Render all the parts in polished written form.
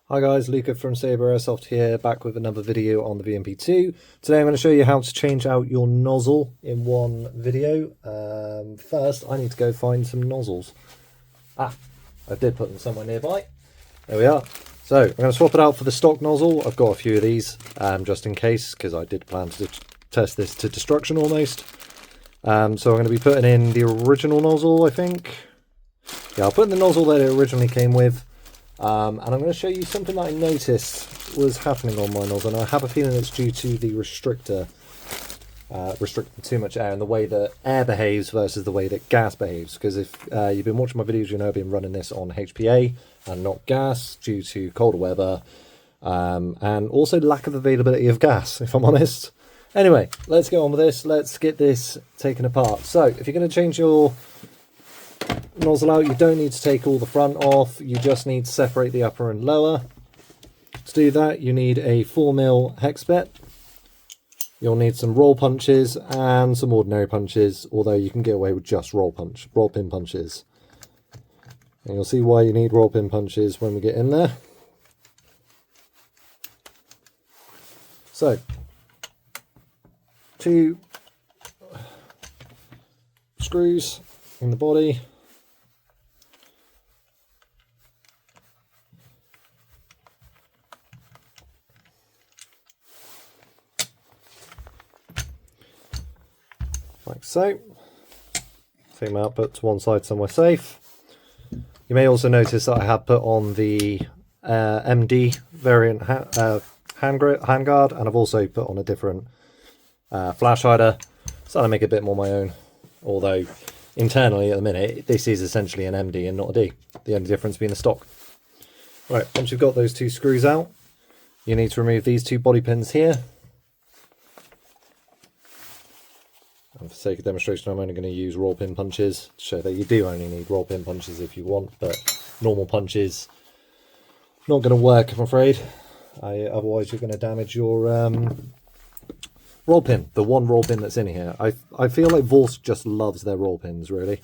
Hi guys, Luca from Sabre Airsoft here, back with another video on the VMP2. Today I'm going to show you how to change out your nozzle in one video. First, I need to go find some nozzles. I did put them somewhere nearby. There we are. So, I'm going to swap it out for the stock nozzle. I've got a few of these, just in case, because I did plan to test this to destruction almost. So I'm going to be putting in the original nozzle, I think. Yeah, I'll put in the nozzle that it originally came with. And I'm going to show you something that I noticed was happening on my nozzle, and I have a feeling it's due to the restrictor restricting too much air and the way that air behaves versus the way that gas behaves. Because if you've been watching my videos, you know I've been running this on HPA and not gas due to colder weather and also lack of availability of gas, if I'm honest. Anyway, let's go on with this. Let's get this taken apart. So if you're going to change your nozzle out, you don't need to take all the front off, you just need to separate the upper and lower. To do that, you need a 4mm hex bit. You'll need some roll punches and some ordinary punches, although you can get away with just roll pin punches. And you'll see why you need roll pin punches when we get in there. So, 2 screws in the body. Like so. Take them out, put to one side somewhere safe. You may also notice that I have put on the MD variant handguard, and I've also put on a different flash hider, so I make it a bit more my own. Although internally at the minute this is essentially an MD and not a D. The only difference being the stock. Right, once you've got those 2 screws out, you need to remove these 2 body pins here. And for sake of demonstration, I'm only going to use roll pin punches to show that you do only need roll pin punches if you want, but normal punches not going to work, I'm afraid. Otherwise you're going to damage your roll pin, the one roll pin that's in here. I feel like Vorse just loves their roll pins, really.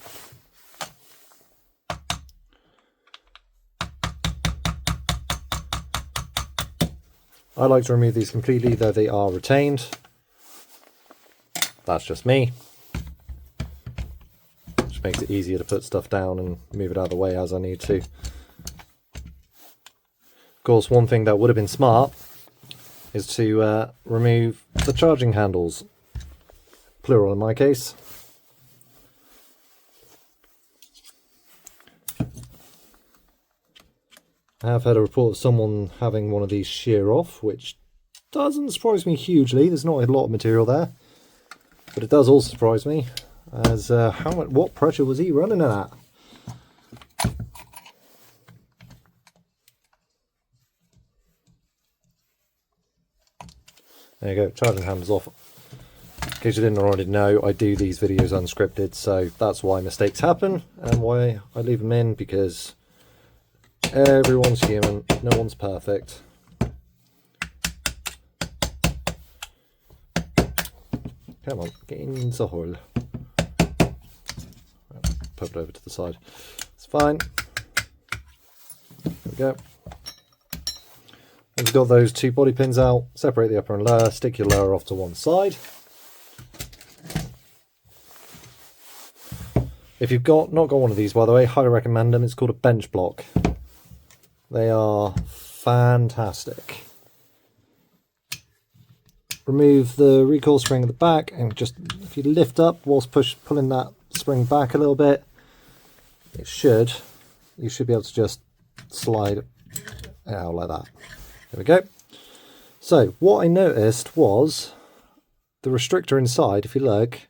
I like to remove these completely, though they are retained. That's just me. Which makes it easier to put stuff down and move it out of the way as I need to. Of course, one thing that would have been smart is to remove the charging handles. Plural in my case. I have had a report of someone having one of these shear off, which doesn't surprise me hugely. There's not a lot of material there. But it does also surprise me, as what pressure was he running at? There you go, charging handles off. In case you didn't already know, I do these videos unscripted, so that's why mistakes happen, and why I leave them in, because everyone's human, no one's perfect. Come on, get in the hole. Put it over to the side. It's fine. There we go. Once you've got those 2 body pins out, separate the upper and lower, stick your lower off to one side. If you've not got one of these, by the way, highly recommend them. It's called a bench block. They are fantastic. Remove the recoil spring at the back, and just if you lift up whilst pulling that spring back a little bit, you should be able to just slide it out like that. There we go. So what I noticed was the restrictor inside, if you look,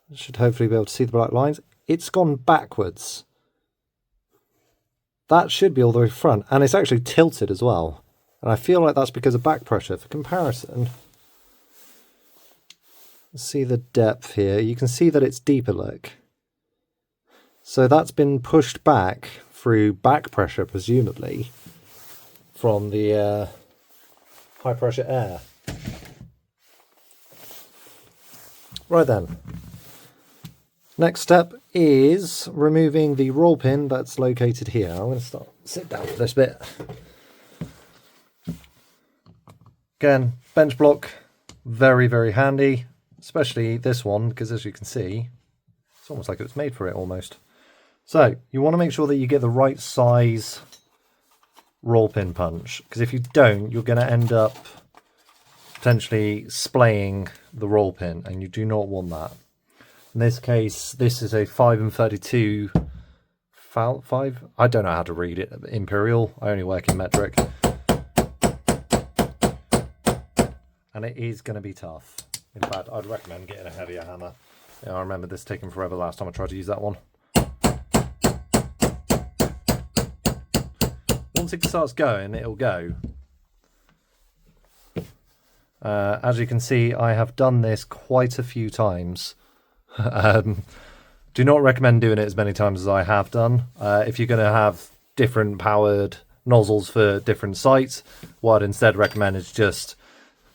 you should hopefully be able to see the black lines, it's gone backwards. That should be all the way front, and it's actually tilted as well, and I feel like that's because of back pressure. For comparison, see the depth here, you can see that it's deeper, look. So that's been pushed back through back pressure, presumably, from the high pressure air. Right then. Next step is removing the roll pin that's located here. I'm going to sit down for this bit. Again, bench block, very, very handy, especially this one, because as you can see, it's almost like it was made for it almost. So you want to make sure that you get the right size roll pin punch, because if you don't, you're going to end up potentially splaying the roll pin, and you do not want that. In this case, this is a 5/32 5. I don't know how to read it. Imperial. I only work in metric. And it is going to be tough. In fact, I'd recommend getting a heavier hammer. Yeah, I remember this taking forever last time I tried to use that one. Once it starts going, it'll go. As you can see, I have done this quite a few times. Do not recommend doing it as many times as I have done. If you're going to have different powered nozzles for different sites, what I'd instead recommend is just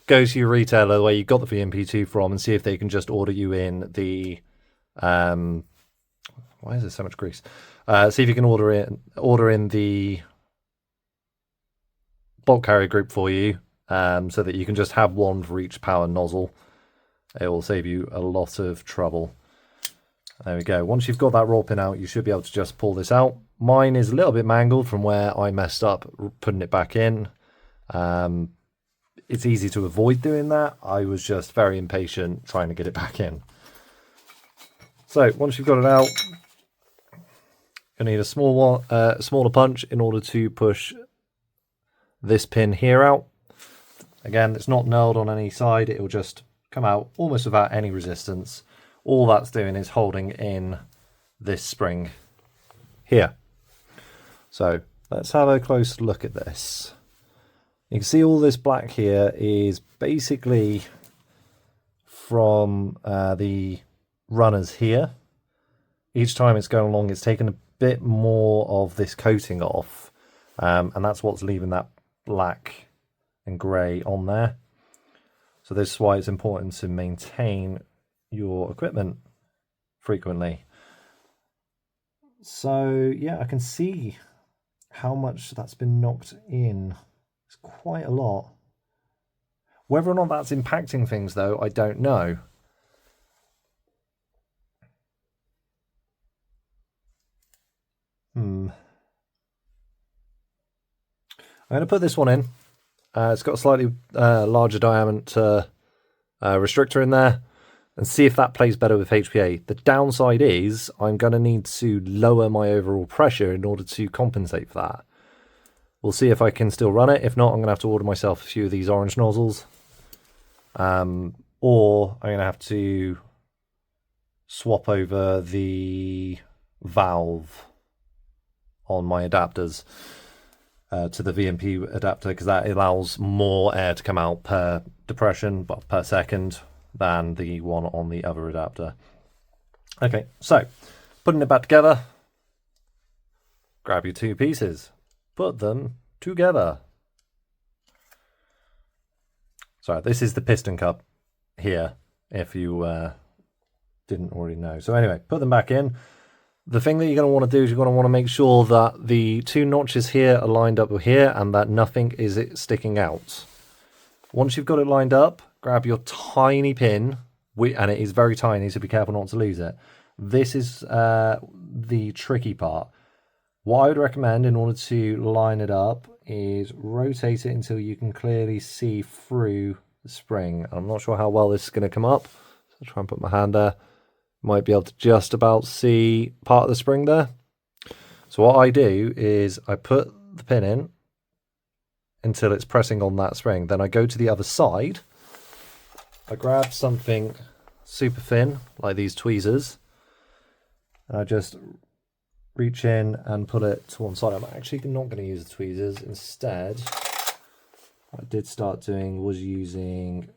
go to your retailer where you got the VMP2 from and see if they can just order you in the... why is there so much grease? See if you can order in the bulk carrier group for you, so that you can just have one for each power nozzle. It will save you a lot of trouble. There we go. Once you've got that roll pin out, you should be able to just pull this out. Mine is a little bit mangled from where I messed up putting it back in. It's easy to avoid doing that. I was just very impatient trying to get it back in. So once you've got it out, you need a smaller punch in order to push this pin here out. Again, it's not nailed on any side. It will just come out almost without any resistance. All that's doing is holding in this spring here. So let's have a close look at this. You can see all this black here is basically from the runners here. Each time it's going along, it's taken a bit more of this coating off, and that's what's leaving that black and grey on there. So this is why it's important to maintain your equipment frequently. So yeah, I can see how much that's been knocked in. It's quite a lot. Whether or not that's impacting things though, I don't know. I'm going to put this one in. It's got a slightly larger diameter restrictor in there, and see if that plays better with HPA. The downside is I'm going to need to lower my overall pressure in order to compensate for that. We'll see if I can still run it. If not, I'm going to have to order myself a few of these orange nozzles. Or I'm going to have to swap over the valve on my adapters to the VMP adapter, because that allows more air to come out per depression, but per second, than the one on the other adapter. Okay, so putting it back together, grab your two pieces, put them together. Sorry, this is the piston cup here, if you didn't already know. So anyway, put them back in. The thing that you're going to want to do is you're going to want to make sure that the two notches here are lined up with here and that nothing is sticking out. Once you've got it lined up, grab your tiny pin, and it is very tiny, so be careful not to lose it. This is the tricky part. What I would recommend in order to line it up is rotate it until you can clearly see through the spring. I'm not sure how well this is going to come up, so I'll try and put my hand there. Might be able to just about see part of the spring there. So what I do is I put the pin in until it's pressing on that spring. Then I go to the other side. I grab something super thin, like these tweezers, and I just reach in and put it to one side. I'm actually not going to use the tweezers. Instead, what I did start doing was using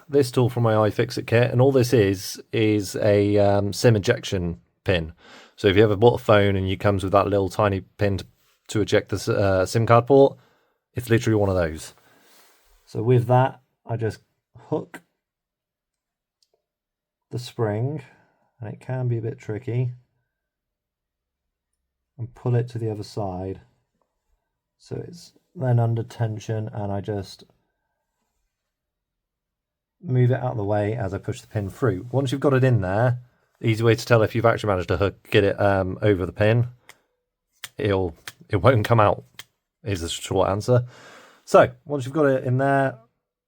this tool from my iFixit kit, and all this is a SIM ejection pin. So if you ever bought a phone and it comes with that little tiny pin to eject the SIM card port, it's literally one of those. So with that, I just hook the spring, and it can be a bit tricky, and pull it to the other side so it's then under tension, and I just move it out of the way as I push the pin through. Once you've got it in there, easy way to tell if you've actually managed to get it over the pin, it won't come out, is the short answer. So once you've got it in there,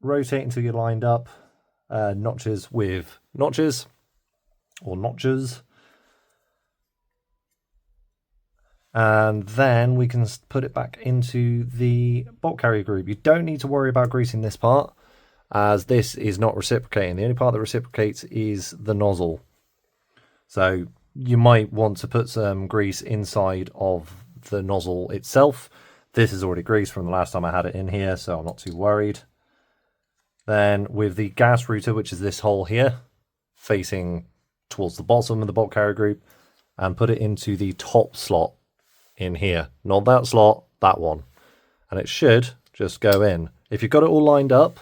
rotate until you're lined up, notches with notches, or notches. And then we can put it back into the bolt carrier group. You don't need to worry about greasing this part, as this is not reciprocating. The only part that reciprocates is the nozzle. So you might want to put some grease inside of the nozzle itself. This is already greased from the last time I had it in here, so I'm not too worried. Then with the gas router, which is this hole here, facing towards the bottom of the bolt carrier group, and put it into the top slot in here. Not that slot, that one. And it should just go in. If you've got it all lined up,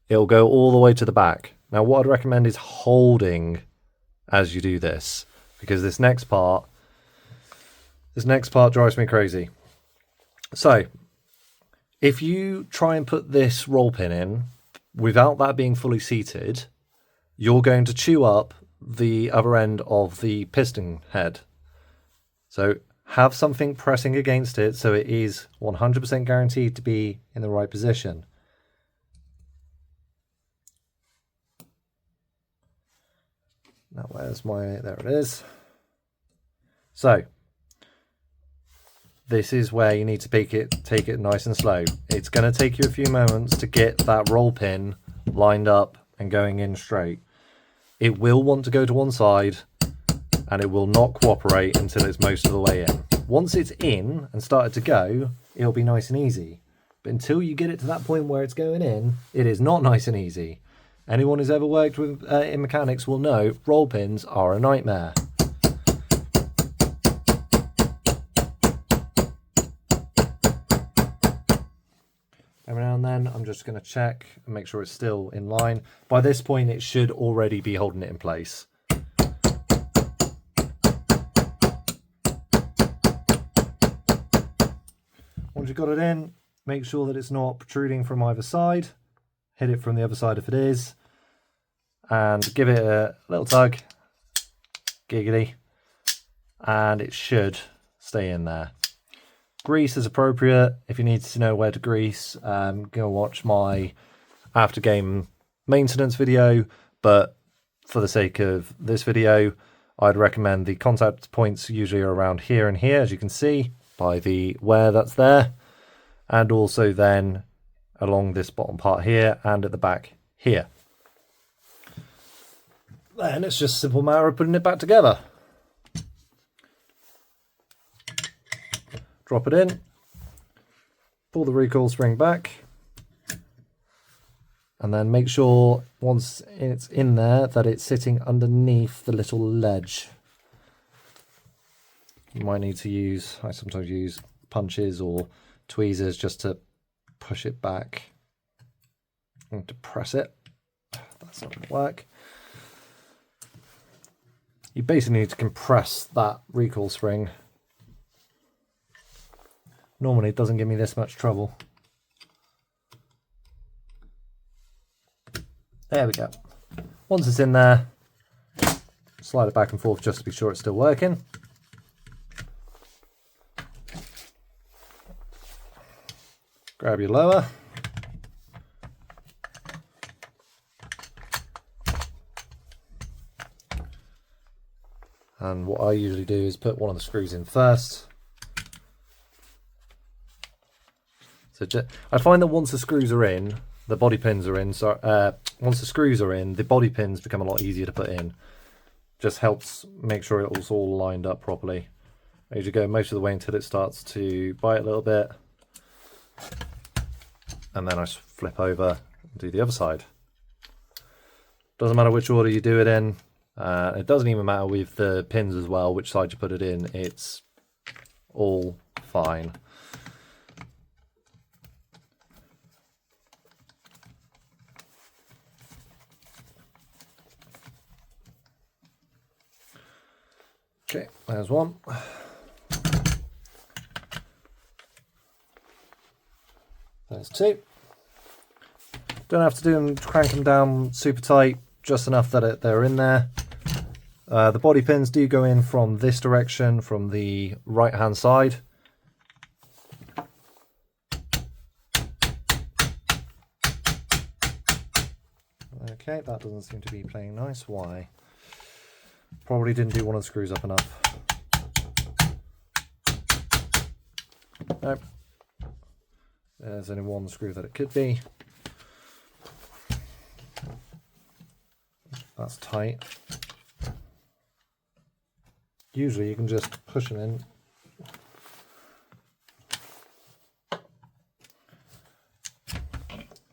it'll go all the way to the back. Now what I'd recommend is holding as you do this, because this next part drives me crazy. So if you try and put this roll pin in without that being fully seated, you're going to chew up the other end of the piston head. So have something pressing against it so it is 100% guaranteed to be in the right position. Now where's there it is. So this is where you need to take it nice and slow. It's going to take you a few moments to get that roll pin lined up and going in straight. It will want to go to one side, and it will not cooperate until it's most of the way in. Once it's in and started to go, it'll be nice and easy. But until you get it to that point where it's going in, it is not nice and easy. Anyone who's ever worked with in mechanics will know roll pins are a nightmare. Every now and then I'm just going to check and make sure it's still in line. By this point it should already be holding it in place. Once you've got it in, make sure that it's not protruding from either side. Hit it from the other side if it is, and give it a little tug, giggity, and it should stay in there. Grease is appropriate. If you need to know where to grease, go watch my after game maintenance video, but for the sake of this video, I'd recommend the contact points usually are around here and here, as you can see by the wear that's there, and also then along this bottom part here and at the back here. Then it's just a simple matter of putting it back together. Drop it in, pull the recoil spring back, and then make sure once it's in there that it's sitting underneath the little ledge. You might need to use, I sometimes use punches or tweezers just to push it back and to press it. That's not going to work. You basically need to compress that recoil spring. Normally it doesn't give me this much trouble. There we go. Once it's in there, slide it back and forth just to be sure it's still working. Grab your lower. And what I usually do is put one of the screws in first. So I find that once the screws are in, the body pins are in. So once the screws are in, the body pins become a lot easier to put in. Just helps make sure it's all lined up properly. I usually go most of the way until it starts to bite a little bit, and then I flip over and do the other side. Doesn't matter which order you do it in. It doesn't even matter with the pins as well, which side you put it in. It's all fine. Okay, there's one. There's two. Don't have to do them, crank them down super tight, just enough that they're in there. The body pins do go in from this direction, from the right hand side. Okay, that doesn't seem to be playing nice. Why? Probably didn't do one of the screws up enough. Nope. There's only one screw that it could be. That's tight. Usually you can just push them in.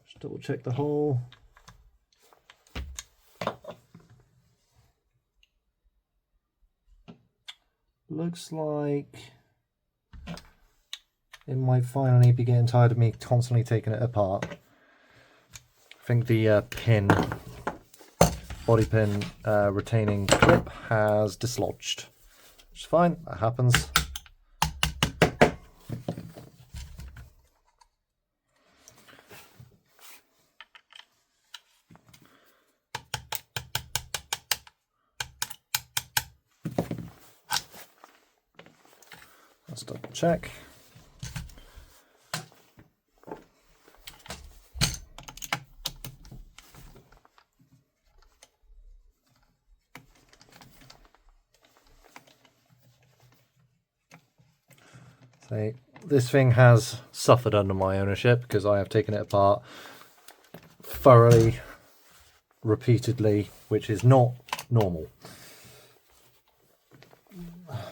Just double check the hole. Looks like it might finally be getting tired of me constantly taking it apart. I think the body pin retaining clip has dislodged, which is fine, that happens. Let's double check. So this thing has suffered under my ownership because I have taken it apart thoroughly, repeatedly, which is not normal.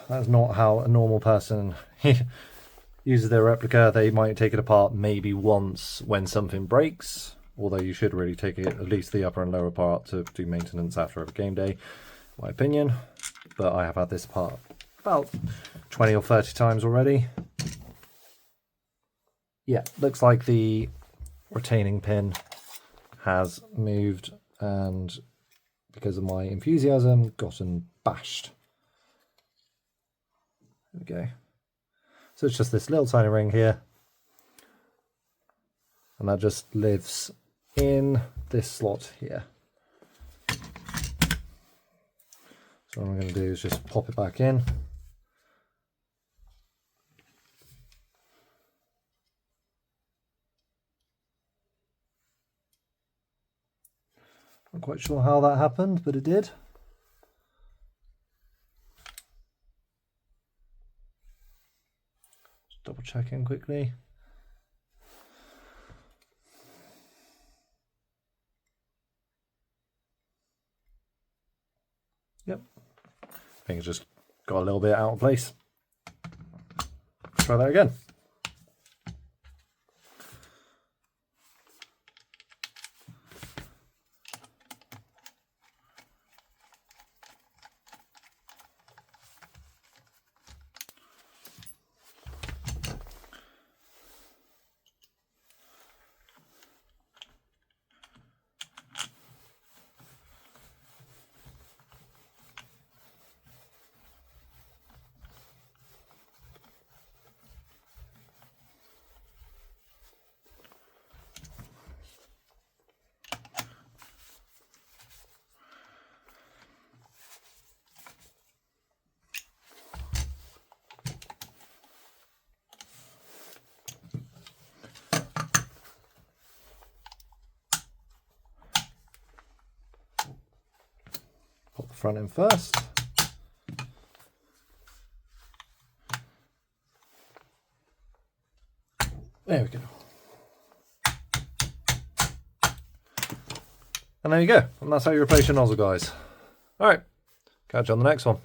That's not how a normal person uses their replica. They might take it apart maybe once when something breaks, although you should really take it, at least the upper and lower part, to do maintenance after every game day, in my opinion. But I have had this part about 20 or 30 times already. Yeah, looks like the retaining pin has moved and, because of my enthusiasm, gotten bashed. There we go. So it's just this little tiny ring here, and that just lives in this slot here. So what I'm going to do is just pop it back in. Not quite sure how that happened, but it did. Just double checking quickly. Yep. I think it's just got a little bit out of place. Try that again. Pop the front in first. There we go. And there you go. And that's how you replace your nozzle, guys. Alright, catch you on the next one.